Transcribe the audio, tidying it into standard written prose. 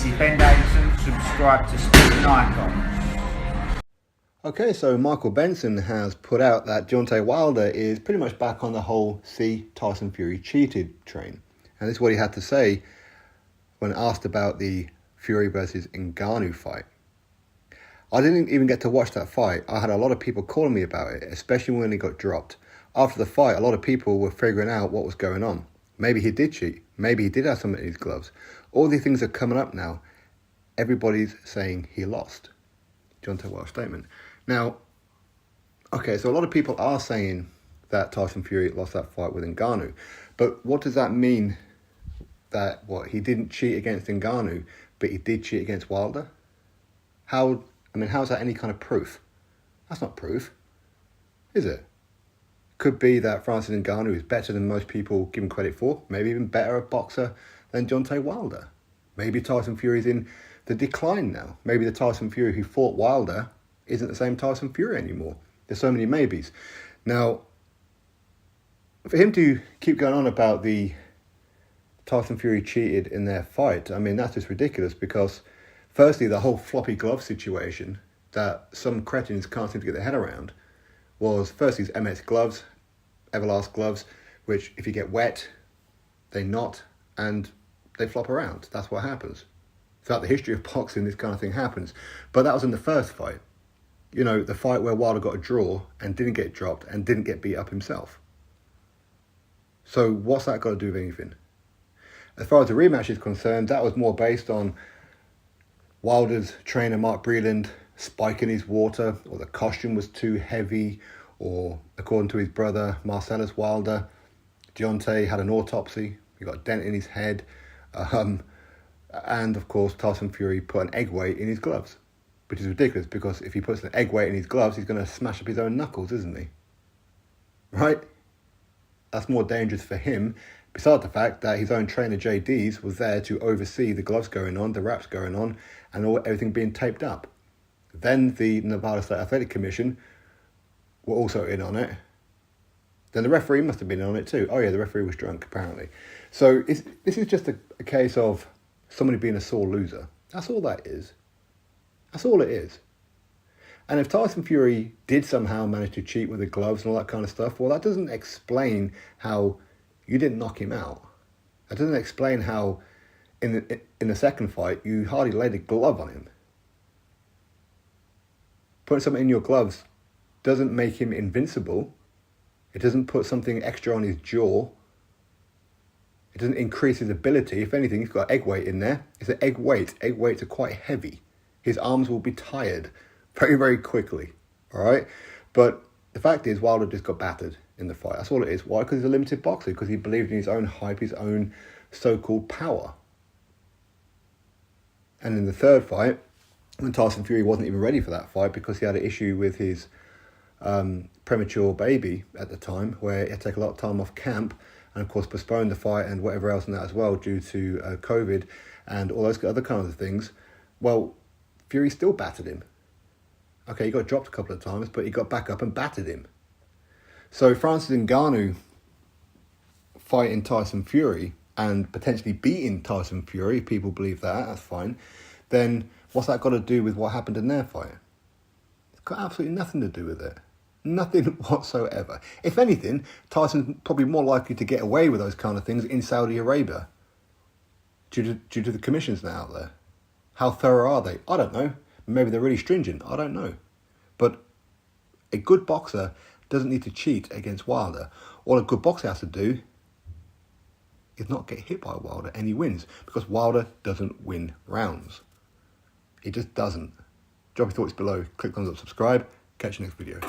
This is Ben Davidson. Subscribe to Stephen Icon. Okay, so Michael Benson has put out that Deontay Wilder is pretty much back on the whole "see, Tyson Fury cheated" train. And this is what he had to say when asked about the Fury versus Ngannou fight. I didn't even get to watch that fight. I had a lot of people calling me about it, especially when he got dropped. After the fight, a lot of people were figuring out what was going on. Maybe he did cheat. Maybe he did have something in his gloves. All these things are coming up now. Everybody's saying he lost. Deontay Wilder's statement. Now, okay, so a lot of people are saying that Tyson Fury lost that fight with Ngannou. But what does that mean? That, he didn't cheat against Ngannou, but he did cheat against Wilder? How is that any kind of proof? That's not proof, is it? Could be that Francis Ngannou is better than most people give him credit for. Maybe even better a boxer than Deontay Wilder. Maybe Tyson Fury's in the decline now. Maybe the Tyson Fury who fought Wilder isn't the same Tyson Fury anymore. There's so many maybes. Now, for him to keep going on about the Tyson Fury cheated in their fight, that's just ridiculous because, firstly, the whole floppy glove situation that some cretins can't seem to get their head around was, firstly, these MX gloves, Everlast gloves, which if you get wet, they knot and they flop around. That's what happens. Throughout the history of boxing, this kind of thing happens. But that was in the first fight. The fight where Wilder got a draw and didn't get dropped and didn't get beat up himself. So what's that got to do with anything? As far as the rematch is concerned, that was more based on Wilder's trainer, Mark Breland, spiking his water, or the costume was too heavy, or according to his brother, Marcellus Wilder, Deontay had an autopsy. He got a dent in his head. And, of course, Tyson Fury put an egg weight in his gloves, which is ridiculous because if he puts an egg weight in his gloves, he's going to smash up his own knuckles, isn't he? Right? That's more dangerous for him, besides the fact that his own trainer, JD's, was there to oversee the gloves going on, the wraps going on, and everything being taped up. Then the Nevada State Athletic Commission were also in on it. Then the referee must have been in on it too. Oh yeah, the referee was drunk, apparently. So this is just a case of somebody being a sore loser. That's all that is. That's all it is. And if Tyson Fury did somehow manage to cheat with the gloves and all that kind of stuff, well, that doesn't explain how you didn't knock him out. That doesn't explain how in the second fight you hardly laid a glove on him. Putting something in your gloves doesn't make him invincible. It doesn't put something extra on his jaw. It doesn't increase his ability. If anything, he's got egg weight in there. It's an egg weight. Egg weights are quite heavy. His arms will be tired very, very quickly. All right? But the fact is, Wilder just got battered in the fight. That's all it is. Why? Because he's a limited boxer. Because he believed in his own hype, his own so-called power. And in the third fight, when Tyson Fury wasn't even ready for that fight because he had an issue with his premature baby at the time, where he had to take a lot of time off camp and, of course, postpone the fight and whatever else in that as well due to COVID and all those other kinds of things. Well, Fury still battered him. Okay, he got dropped a couple of times, but he got back up and battered him. So Francis Ngannou fighting Tyson Fury and potentially beating Tyson Fury, people believe that's fine, then what's that got to do with what happened in their fight? It's got absolutely nothing to do with it. Nothing whatsoever. If anything, Tyson's probably more likely to get away with those kind of things in Saudi Arabia due to the commissions now out there. How thorough are they? I don't know. Maybe they're really stringent. I don't know. But a good boxer doesn't need to cheat against Wilder. All a good boxer has to do is not get hit by Wilder and he wins, because Wilder doesn't win rounds. He just doesn't. Drop your thoughts below. Click thumbs up, subscribe. Catch you next video.